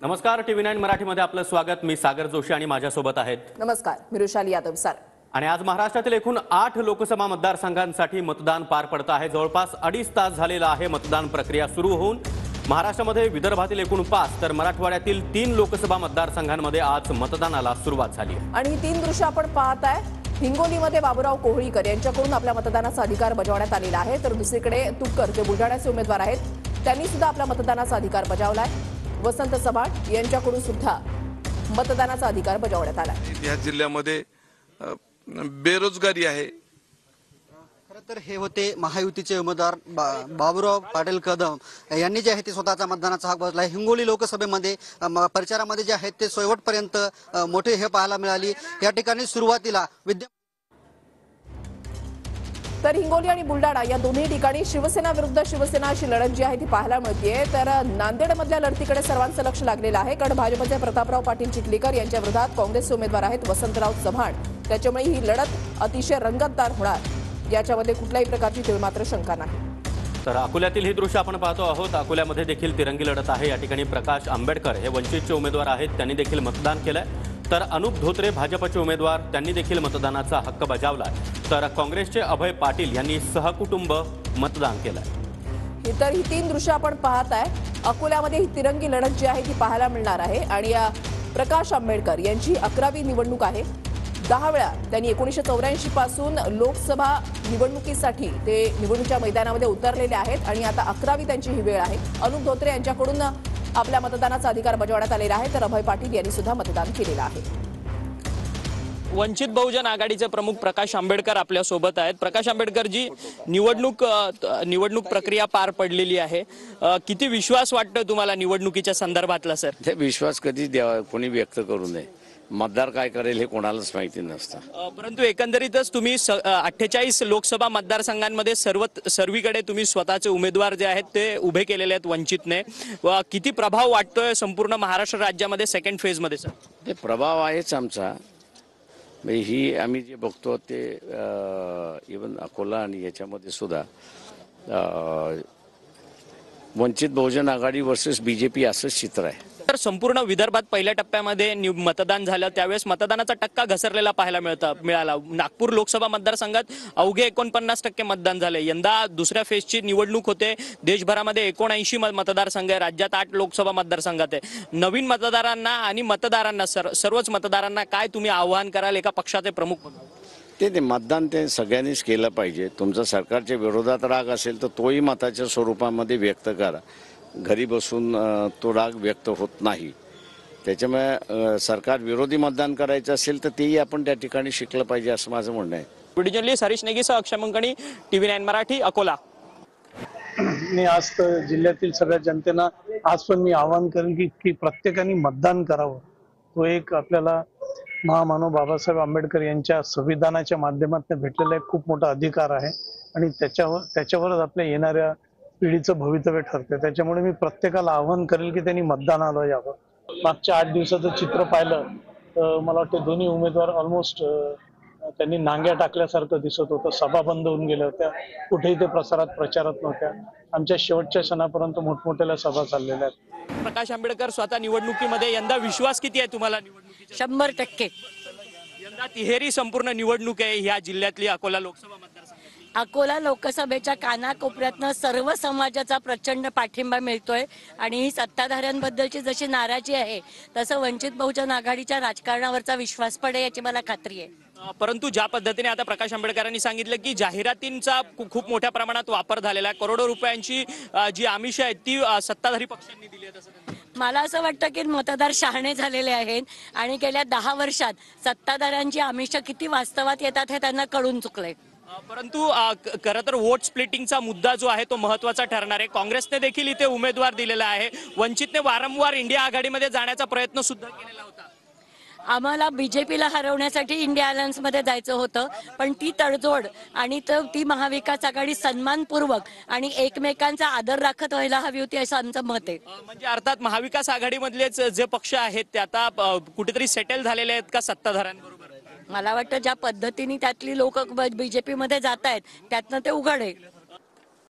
नमस्कार, TV9 मराठीमध्ये आपलं स्वागत। मी सागर जोशी आणि माझ्यासोबत आहेत। नमस्कार, मी रुशाली यादव सर। आणि आज महाराष्ट्रातील एकूण 8 लोकसभा मतदारसंघांसाठी मतदान पार पडत आहे। जवळपास 2.5 तास झालेला आहे मतदान प्रक्रिया सुरू होऊन। महाराष्ट्रामध्ये विदर्भातील एकूण 5 तर मराठवाड्यातील 3 लोकसभा मतदारसंघांमध्ये आज मतदानाला सुरुवात झाली आहे। आणि ही 3 दृश्य आपण पाहत आहे। हिंगोलीमध्ये बाबूराव कोहळीकर यांच्याकडून आपल्या मतदानाचा अधिकार बजावण्यात आलेला आहे, तर दुसरीकडे तुपकर जे बुलढाण्याचे उमेदवार आहेत त्यांनी सुद्धा आपला मतदानाचा अधिकार बजावलाय। वसंत चव्हाण यांच्याकडून सुद्धा मतदानाचा अधिकार बजावण्यात आला। या जिल्ह्यामध्ये बेरोजगारी आहे। खरं तर हे होते महायुतीचे उमेदवार बाबूराव पाटील कदम यांनी जे आहे ते स्वतःचा मतदानाचा हक बजावला। हिंगोली लोकसभेमध्ये प्रचारामध्ये जे आहेत ते शेवटपर्यंत मोठे हे पाहायला मिळाली। या ठिकाणी सुरुवातीला तर हिंगोली आणि बुलढाणा या दोन्ही ठिकाणी शिवसेना विरुद्ध शिवसेना अशी लढत जी आहे ती पाहायला मिळतेय। तर नांदेडमधल्या लढतीकडे सर्वांचं लक्ष लागलेलं आहे, कारण भाजपचे प्रतापराव पाटील चिखलीकर यांच्या विरोधात काँग्रेसचे उमेदवार आहेत वसंतराव चव्हाण। त्याच्यामुळे ही लढत अतिशय रंगतदार होणार याच्यामध्ये कुठल्याही प्रकारची तीळ मात्र शंका नाही। तर अकोल्यातील ही दृश्य आपण पाहतो आहोत। अकोल्यामध्ये देखील तिरंगी लढत आहे। या ठिकाणी प्रकाश आंबेडकर हे वंचितचे उमेदवार आहेत, त्यांनी देखील मतदान केलंय। तर अनुप धोत्रे भाजपचे उमेदवार त्यांनी देखील मतदानाचा हक्क बजावलाय। तर काँग्रेसचे अभय पाटील यांनी सहकुटुंब मतदान केलंय। तर ही 3 दृश्य आपण पाहत आहे। अकोल्यामध्ये ही तिरंगी लढत जी आहे ती पाहायला मिळणार आहे आणि प्रकाश आंबेडकर यांची 11वी निवडणूक आहे। 10 वेळा त्यांनी 1984 पासून लोकसभा निवडणुकीसाठी ते निवडणुकीच्या मैदानामध्ये उतरलेले आहेत आणि आता 11वी त्यांची ही वेळ आहे। अनुप धोत्रे यांच्याकडून आपल्या मतदानाचा अधिकार बजावण्यात आलेला आहे, तर अभय पाटील यांनी सुद्धा मतदान केलेलं आहे। वंचित बहुजन आघाडीचे प्रमुख प्रकाश आंबेडकर आपल्या सोबत आहेत। प्रकाश आंबेडकर जी निवडणूक प्रक्रिया पार पडलेली आहे, किती विश्वास वाटतो तुम्हाला निवडणुकीच्या संदर्भातला सर? ते विश्वास कधी कोणी व्यक्त करू नये। मतदार काय करेल हे कोणालाच माहिती नसतं। परंतु एकंदरीतच तुम्ही 48 लोकसभा मतदारसंघांमध्ये सर्वीकडे तुम्ही स्वतःचे उमेदवार जे आहेत ते उभे केलेले आहेत वंचितने। किती प्रभाव वाटतोय संपूर्ण महाराष्ट्र राज्यामध्ये सेकंड फेज मध्ये सर? ते प्रभाव आहेच आमचा। ही आम्ही जे बघतो ते इवन अकोला आणि याच्यामध्ये सुद्धा वंचित बहुजन आघाडी वर्सेस BJP असंच चित्र आहे। तर संपूर्ण विदर्भात पहिल्या टप्प्यामध्ये मतदान झालं, त्यावेळेस मतदानाचा टक्का घसरलेला पाहायला मिळाला। नागपूर लोकसभा मतदारसंघात अवघे 49% मतदान झाले। यंदा दुसऱ्या फेजची निवडणूक होते। देशभरामध्ये 79 मतदारसंघ आहे, राज्यात 8 लोकसभा मतदारसंघात आहे। नवीन मतदारांना आणि मतदारांना सर्वच मतदारांना काय तुम्ही आवाहन कराल एका पक्षाचे प्रमुख म्हणून? ते मतदान ते सगळ्यांनीच केलं पाहिजे। तुमचा सरकारच्या विरोधात राग असेल तर तोही मताच्या स्वरूपामध्ये व्यक्त करा। घरी बसून तो राग व्यक्त होत नाही। त्याच्यामुळे सरकार विरोधी मतदान करायचं असेल तर तेही आपण त्या ठिकाणी शिकलं पाहिजे असं माझं म्हणणं आहे। व्हिडिओ जर्नलिस्ट हरीश नेगीसह अक्षय मंकणी, TV9 मराठी, अकोला। मी आज तर जिल्ह्यातील सगळ्या जनतेला आज पण मी आवाहन करेन की प्रत्येकाने मतदान करावं। तो एक आपल्याला महामानव बाबासाहेब आंबेडकर यांच्या संविधानाच्या माध्यमातून भेटलेला एक खूप मोठा अधिकार आहे आणि त्याच्यावरच आपल्या येणाऱ्या पिढीचं भवितव्य ठरते। त्याच्यामुळे मी प्रत्येकाला आवाहन करेल की त्यांनी मतदानाला यावं। मागच्या 8 दिवसाचं चित्र पाहिलं तर मला वाटतं दोन्ही उमेदवार ऑलमोस्ट त्यांनी नांग्या टाकल्यासारखं दिसत होतं। सभा बंद होऊन गेल्या होत्या, कुठेही ते प्रचारात नव्हत्या। आमच्या शेवटच्या क्षणापर्यंत मोठमोठ्या सभा चाललेल्या आहेत। प्रकाश आंबेडकर स्वतः निवडणुकीमध्ये यंदा विश्वास किती आहे तुम्हाला निवडणुकीत? 100%। यंदा तिहेरी संपूर्ण निवडणूक आहे ह्या जिल्ह्यातली अकोला लोकसभा मतदारसंघ। अकोला लोकसभेच्या कानाकोपऱ्यातनं सर्व समाजाचा प्रचंड पाठिंबा मिळतोय आणि ही सत्ताधाऱ्यांबद्दलची जशी नाराजी आहे तसं वंचित बहुजन आघाडीच्या राजकारणावरचा विश्वास पडे याची मला खात्री आहे। परंतु ज्या पद्धतीने आता प्रकाश आंबेडकरांनी सांगितलं की जाहिरातींचा खूप मोठ्या प्रमाणात वापर झालेला आहे, करोडो रुपयांची जी आमिष आहेत ती सत्ताधारी पक्षांनी दिली आहेत असं मला असं वाटतं की मतदार शहाणे झालेले आहेत आणि गेल्या 10 वर्षात सत्ताधाऱ्यांची आमिष किती वास्तवात येतात हे त्यांना कळून चुकलंय। परंतु खरं तर वोट स्प्लिटिंगचा मुद्दा जो आहे तो महत्त्वाचा ठरणार आहे। काँग्रेसने देखील इथे उमेदवार दिलेला आहे। वंचितने वारंवार इंडिया आघाडीमध्ये जाण्याचा प्रयत्न सुद्धा केलेला होता। आम्हाला BJPला हरवण्यासाठी इंडिया अलायन्समध्ये जायचं होतं, पण ती तडजोड आणि ती महाविकास आघाडी सन्मानपूर्वक आणि एकमेकांचा आदर राखत व्हायला हवी होती असं आमचं मत आहे। म्हणजे अर्थात महाविकास आघाडीमधलेच जे पक्ष आहेत ते आता कुठेतरी सेटल झालेले आहेत का सत्ताधाऱ्यांबरोबर? मला वाटतं ज्या पद्धतीने त्यातली लोक BJPमध्ये जात आहेत त्यातनं ते उघड आहे।